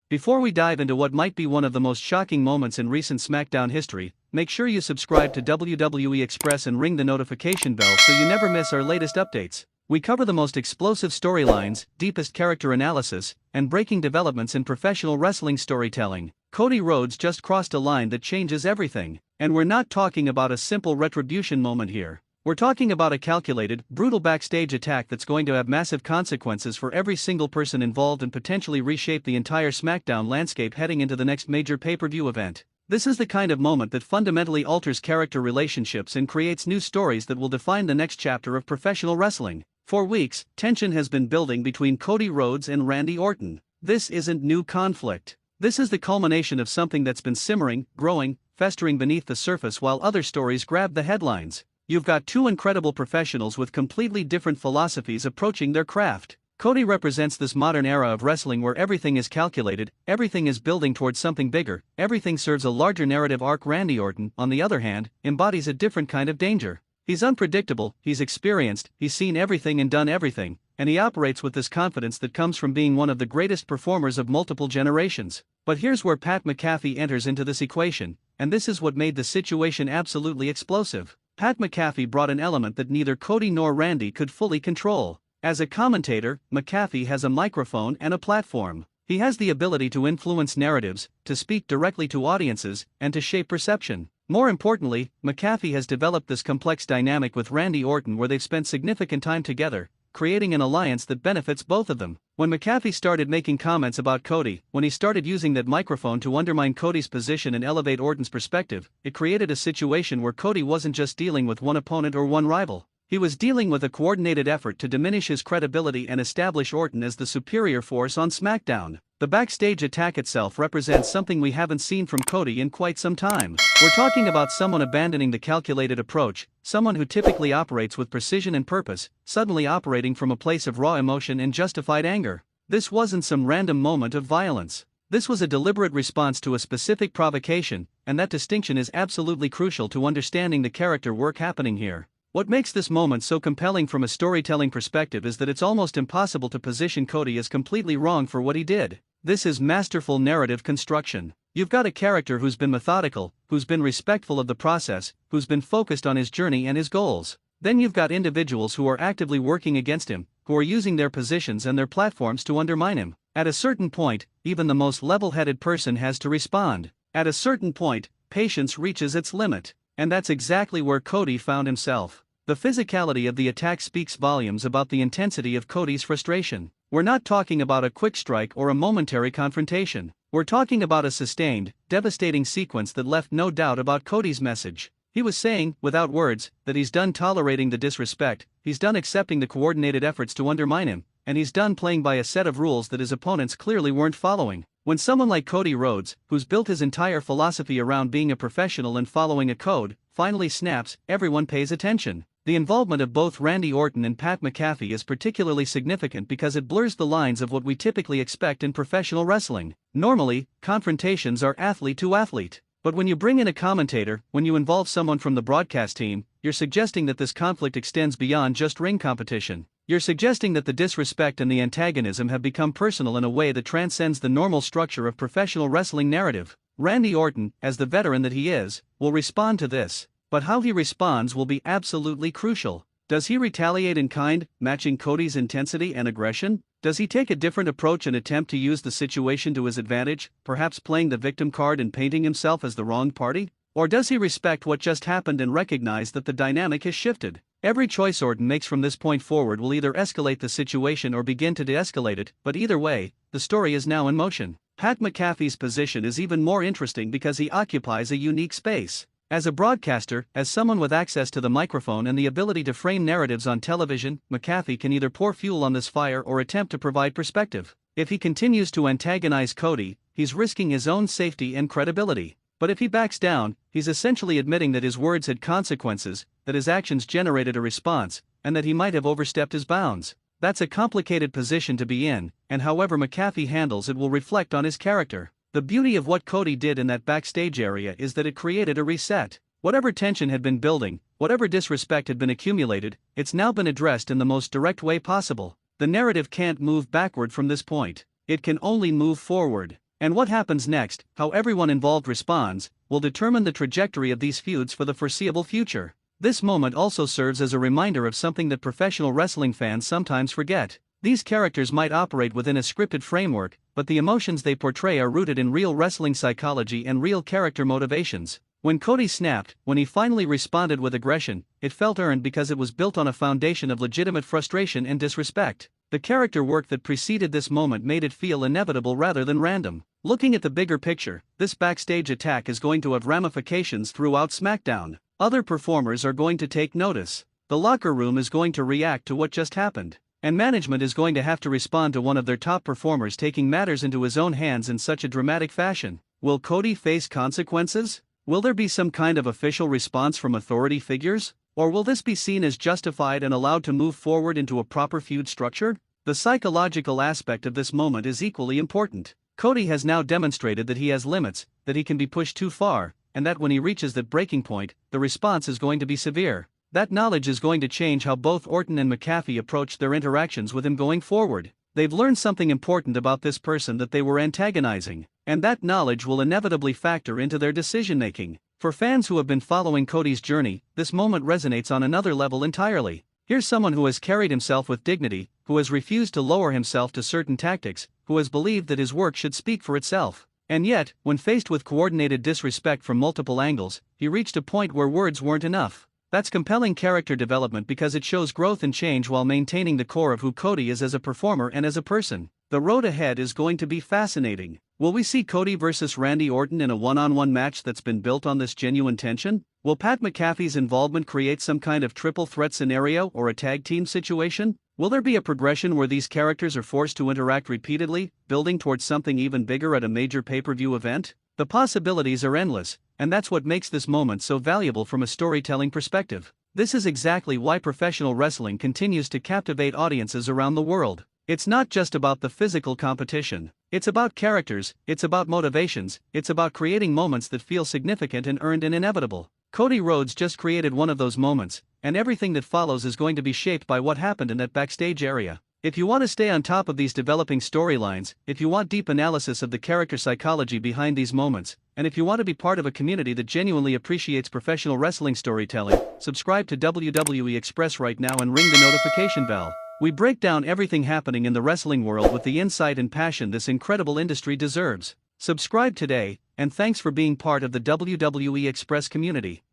Before we dive into what might be one of the most shocking moments in recent SmackDown history, make sure you subscribe to WWE Express and ring the notification bell so you never miss our latest updates. We cover the most explosive storylines, deepest character analysis, and breaking developments in professional wrestling storytelling. Cody Rhodes just crossed a line that changes everything. And we're not talking about a simple retribution moment here. We're talking about a calculated, brutal backstage attack that's going to have massive consequences for every single person involved and potentially reshape the entire SmackDown landscape heading into the next major pay-per-view event. This is the kind of moment that fundamentally alters character relationships and creates new stories that will define the next chapter of professional wrestling. For weeks, tension has been building between Cody Rhodes and Randy Orton. This isn't new conflict. This is the culmination of something that's been simmering, growing, festering beneath the surface while other stories grab the headlines. You've got two incredible professionals with completely different philosophies approaching their craft. Cody represents this modern era of wrestling where everything is calculated, everything is building towards something bigger, everything serves a larger narrative arc. Randy Orton, on the other hand, embodies a different kind of danger. He's unpredictable, he's experienced, he's seen everything and done everything, and he operates with this confidence that comes from being one of the greatest performers of multiple generations. But here's where Pat McAfee enters into this equation, and this is what made the situation absolutely explosive. Pat McAfee brought an element that neither Cody nor Randy could fully control. As a commentator, McAfee has a microphone and a platform. He has the ability to influence narratives, to speak directly to audiences, and to shape perception. More importantly, McAfee has developed this complex dynamic with Randy Orton where they've spent significant time together, creating an alliance that benefits both of them. When McAfee started making comments about Cody, when he started using that microphone to undermine Cody's position and elevate Orton's perspective, it created a situation where Cody wasn't just dealing with one opponent or one rival. He was dealing with a coordinated effort to diminish his credibility and establish Orton as the superior force on SmackDown. The backstage attack itself represents something we haven't seen from Cody in quite some time. We're talking about someone abandoning the calculated approach, someone who typically operates with precision and purpose, suddenly operating from a place of raw emotion and justified anger. This wasn't some random moment of violence. This was a deliberate response to a specific provocation, and that distinction is absolutely crucial to understanding the character work happening here. What makes this moment so compelling from a storytelling perspective is that it's almost impossible to position Cody as completely wrong for what he did. This is masterful narrative construction. You've got a character who's been methodical, who's been respectful of the process, who's been focused on his journey and his goals. Then you've got individuals who are actively working against him, who are using their positions and their platforms to undermine him. At a certain point, even the most level-headed person has to respond. At a certain point, patience reaches its limit. And that's exactly where Cody found himself. The physicality of the attack speaks volumes about the intensity of Cody's frustration. We're not talking about a quick strike or a momentary confrontation. We're talking about a sustained, devastating sequence that left no doubt about Cody's message. He was saying, without words, that he's done tolerating the disrespect, he's done accepting the coordinated efforts to undermine him, and he's done playing by a set of rules that his opponents clearly weren't following. When someone like Cody Rhodes, who's built his entire philosophy around being a professional and following a code, finally snaps, everyone pays attention. The involvement of both Randy Orton and Pat McAfee is particularly significant because it blurs the lines of what we typically expect in professional wrestling. Normally, confrontations are athlete to athlete. But when you bring in a commentator, when you involve someone from the broadcast team, you're suggesting that this conflict extends beyond just ring competition. You're suggesting that the disrespect and the antagonism have become personal in a way that transcends the normal structure of professional wrestling narrative. Randy Orton, as the veteran that he is, will respond to this. But how he responds will be absolutely crucial. Does he retaliate in kind, matching Cody's intensity and aggression? Does he take a different approach and attempt to use the situation to his advantage, perhaps playing the victim card and painting himself as the wronged party? Or does he respect what just happened and recognize that the dynamic has shifted? Every choice Orton makes from this point forward will either escalate the situation or begin to de-escalate it, but either way, the story is now in motion. Pat McAfee's position is even more interesting because he occupies a unique space. As a broadcaster, as someone with access to the microphone and the ability to frame narratives on television, McAfee can either pour fuel on this fire or attempt to provide perspective. If he continues to antagonize Cody, he's risking his own safety and credibility. But if he backs down, he's essentially admitting that his words had consequences, that his actions generated a response, and that he might have overstepped his bounds. That's a complicated position to be in, and however McAfee handles it will reflect on his character. The beauty of what Cody did in that backstage area is that it created a reset. Whatever tension had been building, whatever disrespect had been accumulated, it's now been addressed in the most direct way possible. The narrative can't move backward from this point. It can only move forward. And what happens next, how everyone involved responds, will determine the trajectory of these feuds for the foreseeable future. This moment also serves as a reminder of something that professional wrestling fans sometimes forget. These characters might operate within a scripted framework, but the emotions they portray are rooted in real wrestling psychology and real character motivations. When Cody snapped, when he finally responded with aggression, it felt earned because it was built on a foundation of legitimate frustration and disrespect. The character work that preceded this moment made it feel inevitable rather than random. Looking at the bigger picture, this backstage attack is going to have ramifications throughout SmackDown. Other performers are going to take notice. The locker room is going to react to what just happened. And management is going to have to respond to one of their top performers taking matters into his own hands in such a dramatic fashion. Will Cody face consequences? Will there be some kind of official response from authority figures? Or will this be seen as justified and allowed to move forward into a proper feud structure? The psychological aspect of this moment is equally important. Cody has now demonstrated that he has limits, that he can be pushed too far, and that when he reaches that breaking point, the response is going to be severe. That knowledge is going to change how both Orton and McAfee approach their interactions with him going forward. They've learned something important about this person that they were antagonizing, and that knowledge will inevitably factor into their decision-making. For fans who have been following Cody's journey, this moment resonates on another level entirely. Here's someone who has carried himself with dignity, who has refused to lower himself to certain tactics, who has believed that his work should speak for itself. And yet, when faced with coordinated disrespect from multiple angles, he reached a point where words weren't enough. That's compelling character development because it shows growth and change while maintaining the core of who Cody is as a performer and as a person. The road ahead is going to be fascinating. Will we see Cody versus Randy Orton in a one-on-one match that's been built on this genuine tension? Will Pat McAfee's involvement create some kind of triple threat scenario or a tag team situation? Will there be a progression where these characters are forced to interact repeatedly, building towards something even bigger at a major pay-per-view event? The possibilities are endless, and that's what makes this moment so valuable from a storytelling perspective. This is exactly why professional wrestling continues to captivate audiences around the world. It's not just about the physical competition. It's about characters, it's about motivations, it's about creating moments that feel significant and earned and inevitable. Cody Rhodes just created one of those moments, and everything that follows is going to be shaped by what happened in that backstage area. If you want to stay on top of these developing storylines, if you want deep analysis of the character psychology behind these moments, and if you want to be part of a community that genuinely appreciates professional wrestling storytelling, subscribe to WWE Express right now and ring the notification bell. We break down everything happening in the wrestling world with the insight and passion this incredible industry deserves. Subscribe today, and thanks for being part of the WWE Express community.